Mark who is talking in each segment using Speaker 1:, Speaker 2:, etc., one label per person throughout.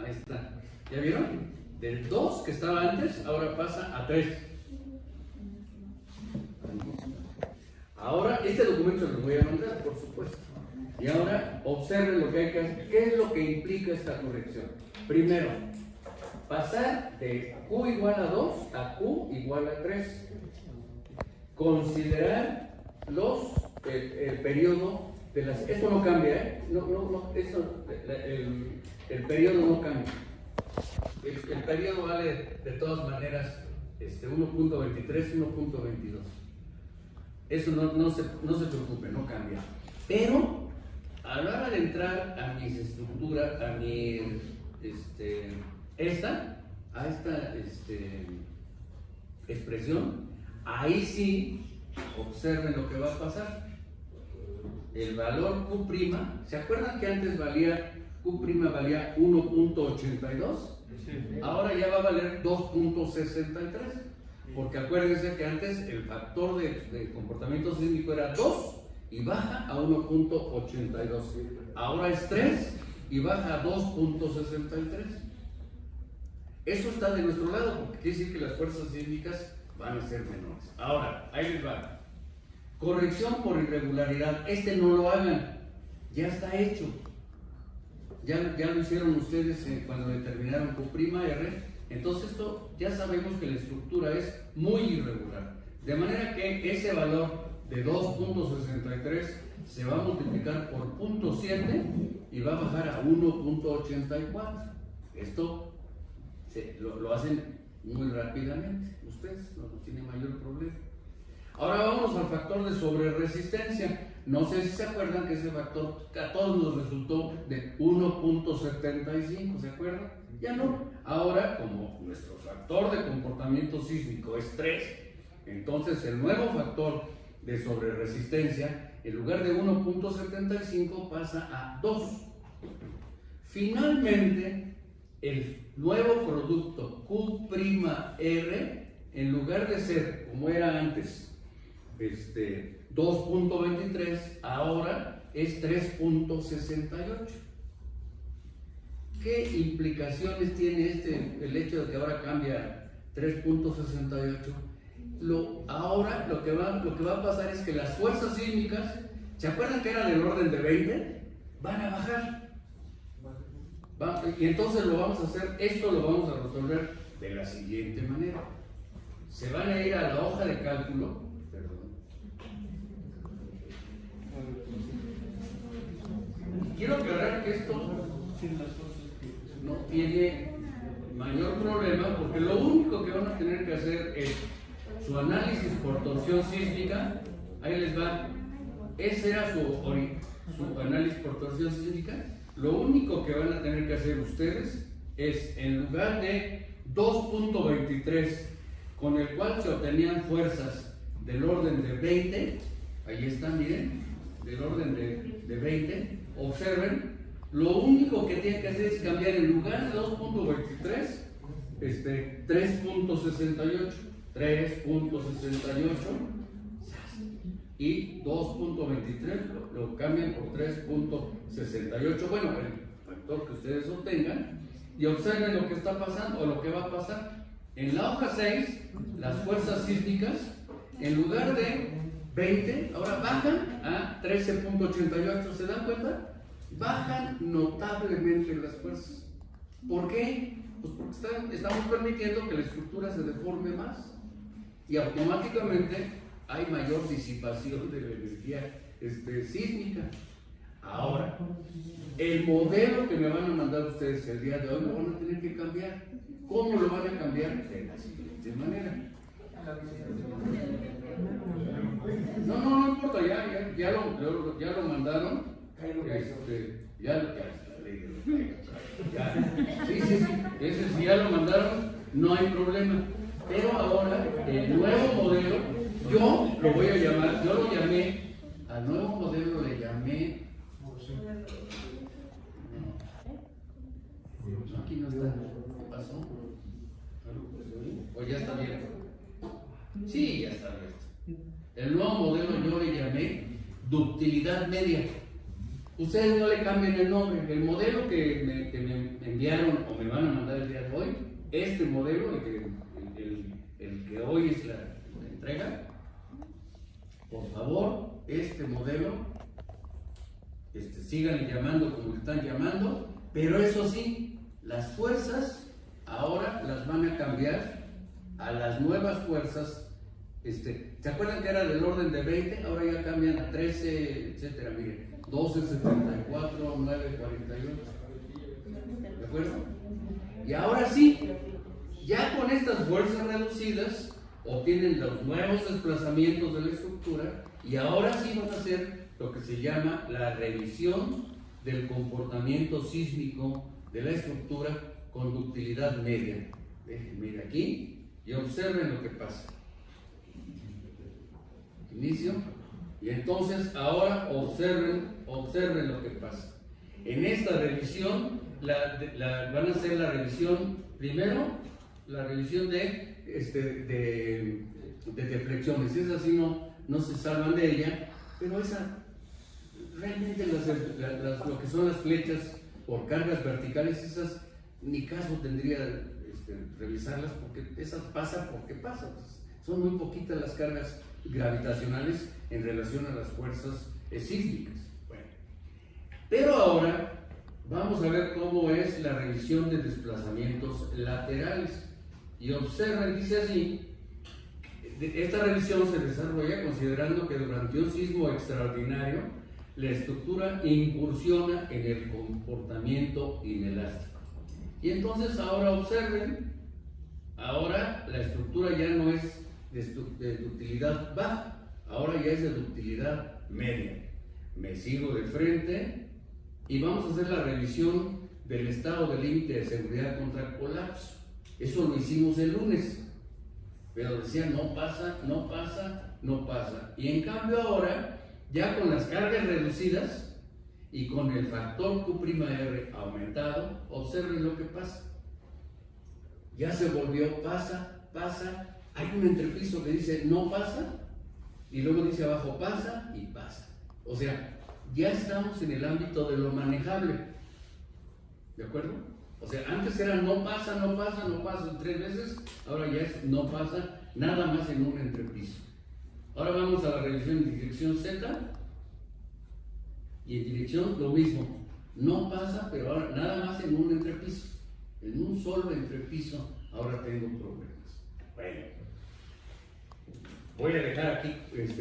Speaker 1: Ahí está. ¿Ya vieron? Del 2 que estaba antes, ahora pasa a 3. Ahora, este documento se lo voy a mandar, por supuesto. Y ahora, observen lo que hay que hacer. ¿Qué es lo que implica esta corrección? Primero, pasar de Q igual a 2 a Q igual a 3. Considerar el periodo de las... Esto no cambia, ¿eh? El periodo no cambia. El periodo vale de todas maneras 1.23, 1.22. Eso no se preocupe, no cambia. Pero a la hora de entrar a mis estructuras, a esta expresión, ahí sí observen lo que va a pasar. El valor Q', ¿se acuerdan que antes Q' valía 1.82? Ahora ya va a valer 2.63. Porque acuérdense que antes el factor de comportamiento sísmico era 2 y baja a 1.82. Ahora es 3 y baja a 2.63. Eso está de nuestro lado, porque quiere decir que las fuerzas sísmicas van a ser menores. Ahora, ahí les va. Corrección por irregularidad. No lo hagan. Ya está hecho. Ya lo hicieron ustedes cuando determinaron Q'R. Entonces esto ya sabemos que la estructura es muy irregular. De manera que ese valor de 2.63 se va a multiplicar por 0.7 y va a bajar a 1.84. Esto lo hacen muy rápidamente. Ustedes no tienen mayor problema. Ahora vamos al factor de sobreresistencia. No sé si se acuerdan que ese factor a todos nos resultó de 1.75, ¿se acuerdan? Ya no. Ahora, como nuestro factor de comportamiento sísmico es 3, entonces el nuevo factor de sobreresistencia, en lugar de 1.75 pasa a 2. Finalmente, el nuevo producto Q'R, en lugar de ser como era antes, 2.23, ahora es 3.68. ¿Qué implicaciones tiene el hecho de que ahora cambia 3.68? Ahora lo que va a pasar es que las fuerzas sísmicas, ¿se acuerdan que eran del orden de 20? Van a bajar. Y entonces esto lo vamos a resolver de la siguiente manera. Se van a ir a la hoja de cálculo. Quiero aclarar que esto no tiene mayor problema, porque lo único que van a tener que hacer es su análisis por torsión sísmica. Ahí les va. Ese era su análisis por torsión sísmica. Lo único que van a tener que hacer ustedes es, en lugar de 2.23, con el cual se obtenían fuerzas del orden de 20, ahí están, miren, del orden de 20, observen, lo único que tienen que hacer es cambiar, en lugar de 2.23, 3.68 y 2.23 lo cambian por 3.68. Bueno, el factor que ustedes obtengan, y observen lo que está pasando o lo que va a pasar. En la hoja 6, las fuerzas sísmicas, en lugar de 20, ahora bajan a 13.88. ¿Se dan cuenta? Bajan notablemente las fuerzas. ¿Por qué? Pues porque estamos permitiendo que la estructura se deforme más y automáticamente hay mayor disipación de la energía sísmica. Ahora, el modelo que me van a mandar ustedes el día de hoy lo van a tener que cambiar. ¿Cómo lo van a cambiar? De la siguiente manera. No importa, ya lo mandaron. Sí, ese sí ya lo mandaron, no hay problema. Pero ahora, el nuevo modelo, yo lo voy a llamar, yo lo llamé, al nuevo modelo le llamé. No, aquí no está. ¿Qué pasó? ¿O ya está abierto? Sí, ya está abierto. El nuevo modelo yo le llamé ductilidad media. Ustedes no le cambien el nombre. El modelo que me enviaron o me van a mandar el día de hoy, este modelo, el que hoy es la entrega, por favor, este modelo, sigan llamando como están llamando, pero eso sí, las fuerzas ahora las van a cambiar a las nuevas fuerzas. ¿Se acuerdan que era del orden de 20? Ahora ya cambian a 13, etcétera. Miren, 12, 74, 9, 41. ¿De acuerdo? Y ahora sí, ya con estas fuerzas reducidas obtienen los nuevos desplazamientos de la estructura y ahora sí van a hacer lo que se llama la revisión del comportamiento sísmico de la estructura con ductilidad media. Déjenme ir aquí y observen lo que pasa. Inicio. Y entonces ahora observen lo que pasa. En esta revisión van a hacer la revisión, primero la revisión de deflexiones. Esas sí no se salvan de ella, pero esa realmente lo que son las flechas por cargas verticales, esas ni caso tendría revisarlas, porque esas pasan porque pasan. Son muy poquitas las cargas gravitacionales en relación a las fuerzas sísmicas. Bueno, pero ahora vamos a ver cómo es la revisión de desplazamientos laterales. Y observen, dice así, esta revisión se desarrolla considerando que durante un sismo extraordinario la estructura incursiona en el comportamiento inelástico. Y entonces ahora observen, ahora la estructura ya no es de ductilidad baja, ahora ya es de ductilidad media. Me sigo de frente y vamos a hacer la revisión del estado de límite de seguridad contra el colapso. Eso lo hicimos el lunes, pero decían no pasa, no pasa, no pasa. Y en cambio ahora, ya con las cargas reducidas y con el factor Q'R aumentado, observen lo que pasa. Ya se volvió, pasa, hay un entrepiso que dice no pasa, y luego dice abajo pasa y pasa. O sea, ya estamos en el ámbito de lo manejable. ¿De acuerdo? O sea, antes era no pasa, no pasa, no pasa 3 veces, ahora ya es no pasa, nada más en un entrepiso. Ahora vamos a la revisión en dirección Z, y en dirección lo mismo, no pasa, pero ahora nada más en un entrepiso, en un solo entrepiso, ahora tengo problemas. Bueno, voy a dejar aquí,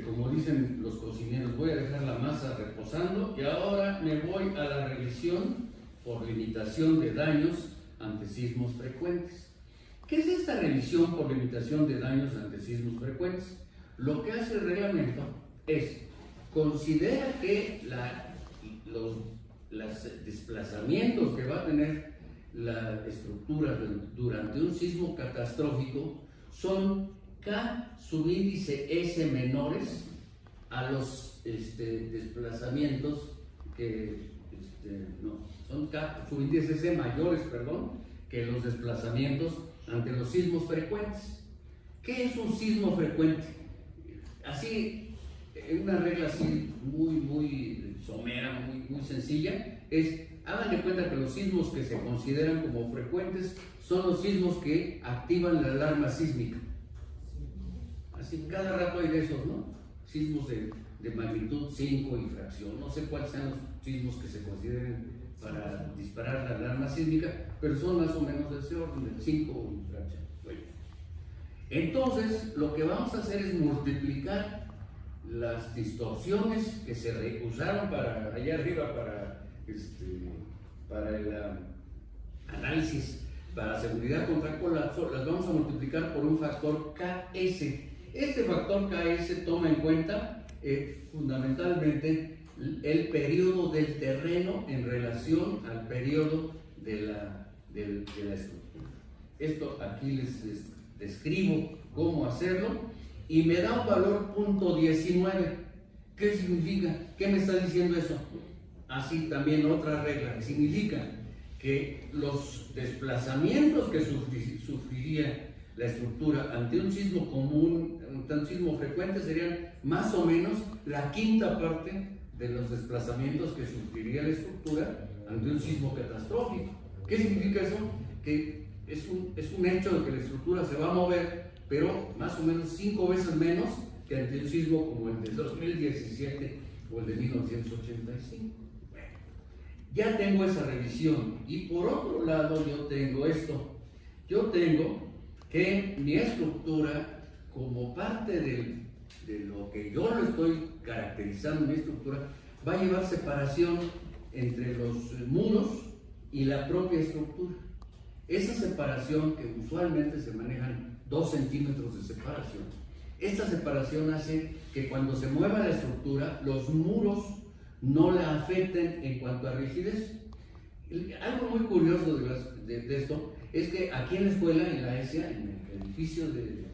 Speaker 1: como dicen los cocineros, voy a dejar la masa reposando y ahora me voy a la revisión por limitación de daños ante sismos frecuentes. ¿Qué es esta revisión por limitación de daños ante sismos frecuentes? Lo que hace el reglamento es, considera que los desplazamientos que va a tener la estructura durante un sismo catastrófico son K subíndice S menores a los desplazamientos que son K subíndice S mayores, que los desplazamientos ante los sismos frecuentes. ¿Qué es un sismo frecuente? Así, una regla así muy somera, muy sencilla, es, hagan de cuenta que los sismos que se consideran como frecuentes son los sismos que activan la alarma sísmica. Así, cada rato hay de esos, ¿no? Sismos de magnitud 5 y fracción, no sé cuáles sean los sismos que se consideren para disparar la alarma sísmica, pero son más o menos de ese orden, del 5 y fracción. Bueno. Entonces, lo que vamos a hacer es multiplicar las distorsiones que se usaron para allá arriba para el análisis para seguridad contra colapso, las vamos a multiplicar por un factor KS. Este factor KS toma en cuenta fundamentalmente el periodo del terreno en relación al periodo de la estructura. Esto aquí les describo cómo hacerlo y me da un valor .19. ¿Qué significa? ¿Qué me está diciendo eso? Así también otra regla, que significa que los desplazamientos que sufriría la estructura ante un sismo común, ante un sismo frecuente, serían más o menos la quinta parte de los desplazamientos que sufriría la estructura ante un sismo catastrófico. ¿Qué significa eso? Que es un hecho de que la estructura se va a mover, pero más o menos 5 veces menos que ante un sismo como el de 2017 o el de 1985. Bueno, ya tengo esa revisión. Y por otro lado yo tengo esto. Yo tengo que mi estructura, como parte de lo que yo lo estoy caracterizando, mi estructura, va a llevar separación entre los muros y la propia estructura. Esa separación, que usualmente se manejan 2 centímetros de separación, esta separación hace que cuando se mueva la estructura, los muros no la afecten en cuanto a rigidez. Algo muy curioso de esto es que aquí en la escuela, en la ESIA, en el edificio de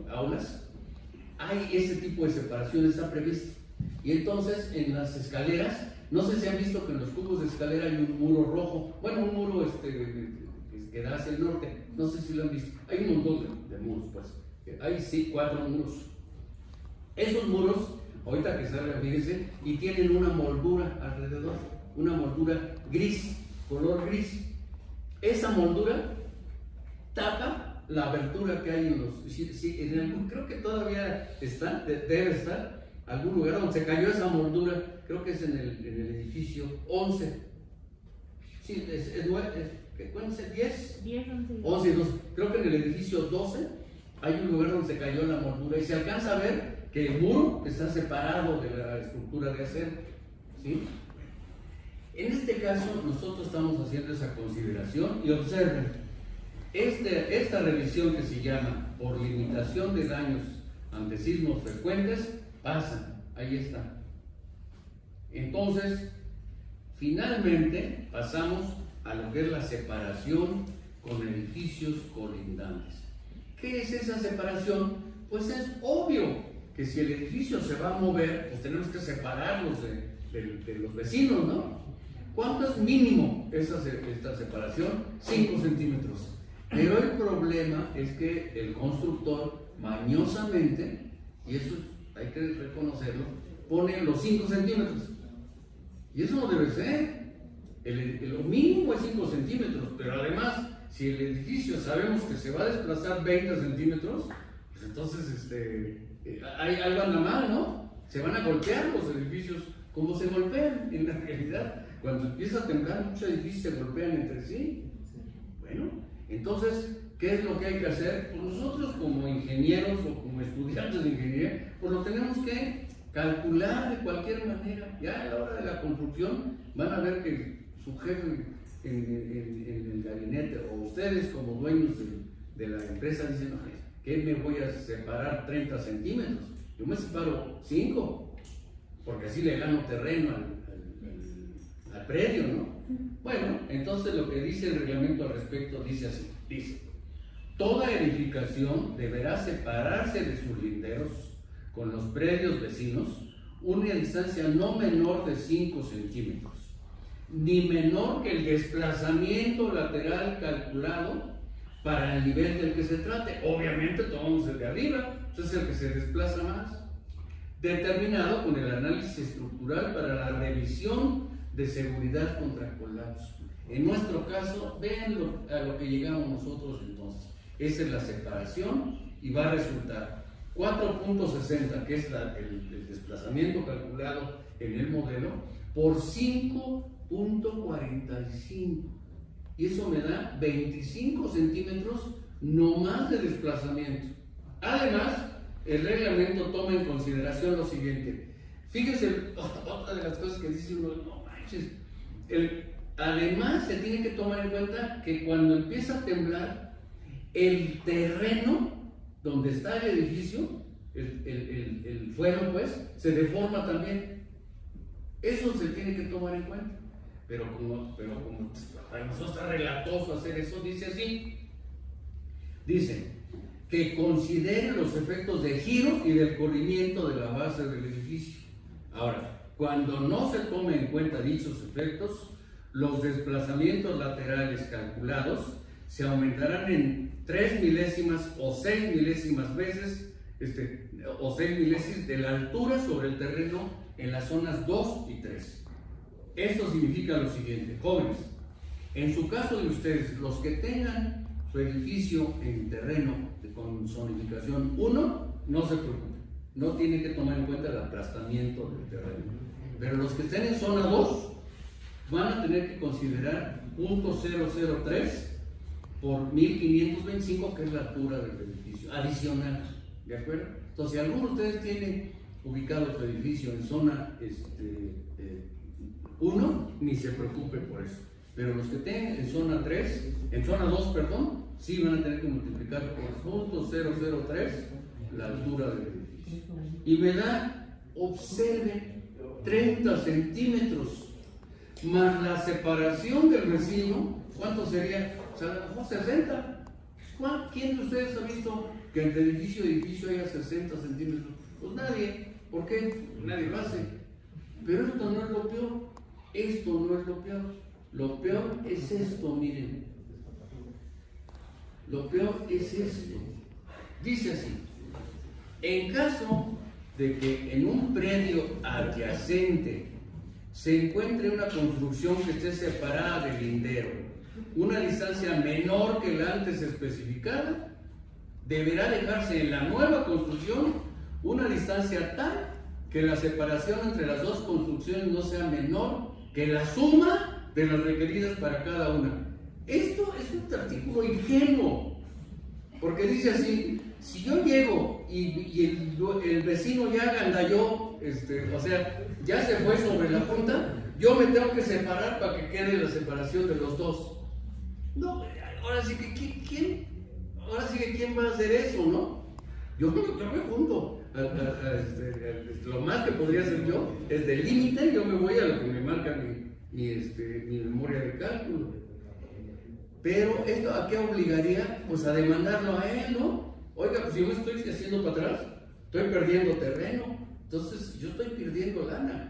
Speaker 1: aulas, hay ese tipo de separación, está previsto. Y entonces en las escaleras, no sé si han visto que en los cubos de escalera hay un muro rojo, bueno, un muro que da hacia el norte, no sé si lo han visto, hay un montón de muros, pues, hay sí 4 muros. Esos muros, ahorita que salga, fíjense, y tienen una moldura alrededor, una moldura gris, color gris. Esa moldura tapa la abertura que hay en los... creo que todavía está, debe estar, algún lugar donde se cayó esa moldura, creo que es en el edificio 11. Sí, ¿cuánto es? 10, 11 y 12. Creo que en el edificio 12 hay un lugar donde se cayó la moldura y se alcanza a ver que el muro está separado de la estructura de acero, ¿sí? En este caso, nosotros estamos haciendo esa consideración y observen, esta revisión que se llama por limitación de daños ante sismos frecuentes, pasa, ahí está. Entonces, finalmente pasamos a lo que es la separación con edificios colindantes. ¿Qué es esa separación? Pues es obvio que si el edificio se va a mover, pues tenemos que separarlos de los vecinos, ¿no? ¿Cuánto es mínimo esta separación? 5 centímetros. Pero el problema es que el constructor mañosamente, y eso hay que reconocerlo, pone los 5 centímetros. Y eso no debe ser. Lo mínimo es 5 centímetros, pero además, si el edificio sabemos que se va a desplazar 20 centímetros, pues entonces algo anda mal, ¿no? Se van a golpear los edificios como se golpean en la realidad. Cuando empieza a temblar, muchos edificios se golpean entre sí. Bueno, entonces, ¿qué es lo que hay que hacer? Pues nosotros como ingenieros o como estudiantes de ingeniería, pues lo tenemos que calcular de cualquier manera. Ya a la hora de la construcción van a ver que su jefe en el gabinete o ustedes como dueños de la empresa dicen, ¿qué me voy a separar 30 centímetros? Yo me separo 5, porque así le gano terreno al predio, ¿no? Bueno, entonces lo que dice el reglamento al respecto dice así, dice, toda edificación deberá separarse de sus linderos con los predios vecinos una distancia no menor de 5 centímetros, ni menor que el desplazamiento lateral calculado para el nivel del que se trate. Obviamente tomamos el de arriba, ese es el que se desplaza más, determinado con el análisis estructural para la revisión de seguridad contra colapso. En nuestro caso, vean a lo que llegamos nosotros entonces. Esa es la separación y va a resultar 4.60, que es el desplazamiento calculado en el modelo, por 5.45. Y eso me da 25 centímetros no más de desplazamiento. Además, el reglamento toma en consideración lo siguiente. Fíjense, otra de las cosas que dice uno, no manches, además se tiene que tomar en cuenta que cuando empieza a temblar, el terreno donde está el edificio, el suelo pues, se deforma también. Eso se tiene que tomar en cuenta. Pero como para nosotros está relatoso hacer eso, dice así. Dice que considere los efectos de giro y del corrimiento de la base del edificio. Ahora, cuando no se tome en cuenta dichos efectos, los desplazamientos laterales calculados se aumentarán en 3 milésimas o 6 milésimas veces, o 6 milésimas de la altura sobre el terreno en las zonas 2 y 3. Esto significa lo siguiente, jóvenes, En su caso de ustedes, los que tengan su edificio en terreno con zonificación 1, no se preocupen, no tienen que tomar en cuenta el aplastamiento del terreno. Pero los que estén en zona 2 van a tener que considerar .003 por 1525, que es la altura del edificio, adicional, ¿de acuerdo? Entonces, si alguno de ustedes tiene ubicado su edificio en zona 1, ni se preocupe por eso. Pero los que tengan en zona 3, en zona 2, perdón, sí van a tener que multiplicar por .003 la altura del edificio. Y me da, observen, 30 centímetros más la separación del vecino. ¿Cuánto sería? O sea, a lo mejor 60. ¿Quién de ustedes ha visto que entre edificio y edificio haya 60 centímetros? Pues nadie. ¿Por qué? Nadie lo hace. Pero esto no es lo peor. Esto no es lo peor. Lo peor es esto, miren. Lo peor es esto. Dice así: en caso de que en un predio adyacente se encuentre una construcción que esté separada del lindero, una distancia menor que la antes especificada, deberá dejarse en la nueva construcción una distancia tal que la separación entre las dos construcciones no sea menor que la suma de las requeridas para cada una. Esto es un artículo ingenuo, porque dice así: si yo llego y el vecino ya agandalló, o sea, ya se fue sobre la junta, yo me tengo que separar para que quede la separación de los dos. No, ahora sí que ¿quién va a hacer eso, no? Yo me junto. Lo más que podría hacer yo es del límite, yo me voy a lo que me marca mi memoria de cálculo. Pero esto ¿a qué obligaría? Pues a demandarlo a él, ¿no? Oiga, pues yo me estoy haciendo para atrás, estoy perdiendo terreno, entonces yo estoy perdiendo lana.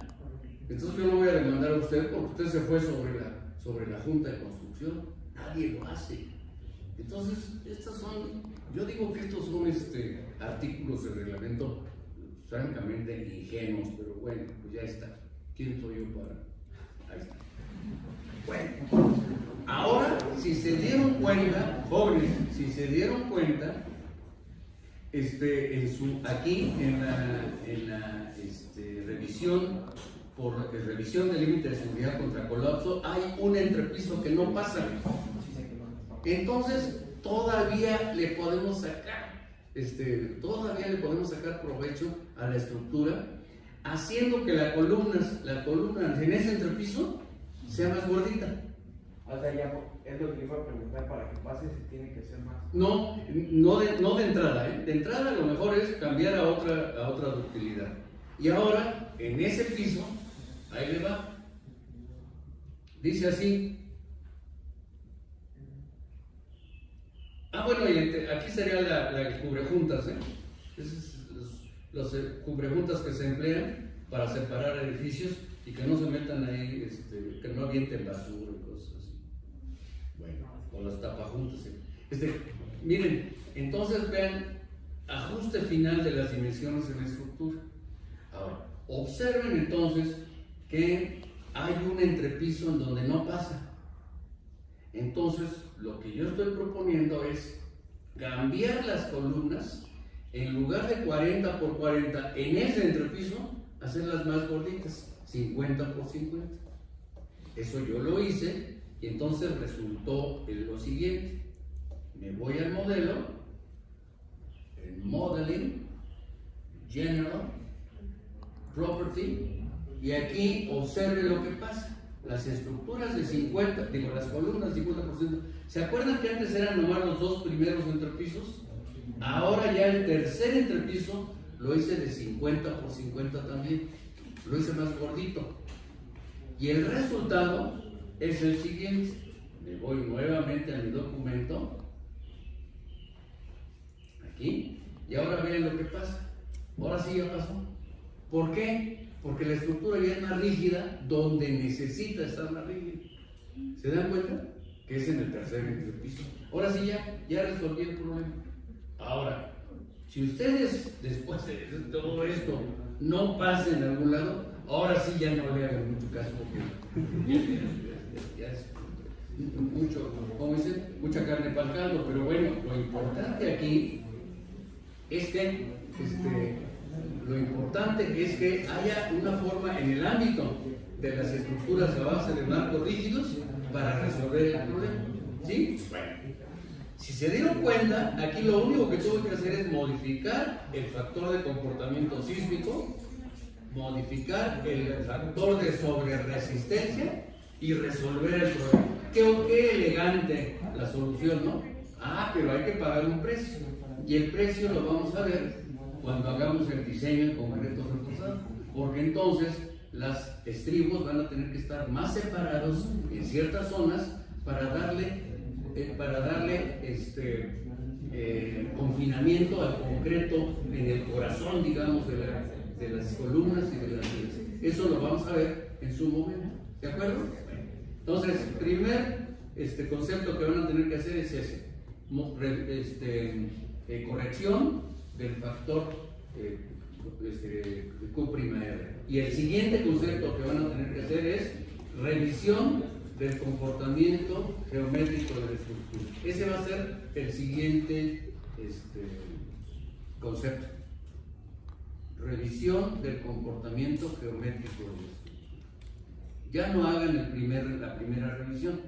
Speaker 1: Entonces yo lo voy a demandar a usted porque usted se fue sobre la junta de construcción. Nadie lo hace. Entonces, yo digo que estos son artículos de reglamento francamente ingenuos, pero bueno, pues ya está. ¿Quién soy yo para? Ahí está. Bueno, ahora, si se dieron cuenta, jóvenes, si se dieron cuenta, aquí en la revisión, revisión del límite de seguridad contra colapso, hay un entrepiso que no pasa. Entonces, todavía le podemos sacar provecho a la estructura, haciendo que la columna en ese entrepiso sea más gordita.
Speaker 2: O sea, ya es lo que iba a preguntar: para que pase si tiene que ser más.
Speaker 1: No de entrada, ¿eh? De entrada lo mejor es cambiar a otra ductilidad. Y ahora, en ese piso, ahí le va. Dice así. Bueno, y aquí sería la cubrejuntas, ¿eh? Los cubrejuntas que se emplean para separar edificios y que no se metan ahí, que no avienten basura y cosas así. Bueno, o las tapajuntas. Miren, entonces vean, ajuste final de las dimensiones en la estructura. Ahora, observen entonces que hay un entrepiso en donde no pasa. Entonces, lo que yo estoy proponiendo es cambiar las columnas, en lugar de 40 por 40 en ese entrepiso, hacerlas más gorditas, 50 por 50. Eso yo lo hice y entonces resultó en lo siguiente. Me voy al modelo, en Modeling, General, Property, y aquí observe lo que pasa. Las estructuras de 50, las columnas 50%, ¿se acuerdan que antes eran nomás los dos primeros entrepisos? Ahora ya el tercer entrepiso lo hice de 50 por 50 también, lo hice más gordito. Y el resultado es el siguiente. Me voy nuevamente a mi documento, aquí, y ahora vean lo que pasa. Ahora sí ya pasó. ¿Por qué? Porque la estructura ya es más rígida donde necesita estar más rígida. ¿Se dan cuenta? Que es en el tercer entrepiso. Ahora sí ya resolví el problema. Ahora, si ustedes después de todo esto no pasen en algún lado, ahora sí ya no le hagan mucho caso porque ¿cómo dicen? Mucha carne para el caldo, pero bueno, lo importante aquí es que lo importante es que haya una forma en el ámbito de las estructuras a base de marcos rígidos para resolver el problema. ¿Sí? Bueno, si se dieron cuenta, aquí lo único que tuve que hacer es modificar el factor de comportamiento sísmico, modificar el factor de sobreresistencia y resolver el problema. Qué elegante la solución, ¿no? Ah, pero hay que pagar un precio. Y el precio lo vamos a ver cuando hagamos el diseño en concreto reforzado. Porque entonces las estribos van a tener que estar más separados en ciertas zonas para darle confinamiento al concreto en el corazón, digamos, de las columnas y de las vías. Eso lo vamos a ver en su momento. ¿De acuerdo? Entonces, primer concepto que van a tener que hacer es ese. Corrección del factor Q'(R). Y el siguiente concepto que van a tener que hacer es revisión del comportamiento geométrico de la estructura. Ese va a ser el siguiente concepto. Revisión del comportamiento geométrico de la estructura. Ya no hagan la primera revisión,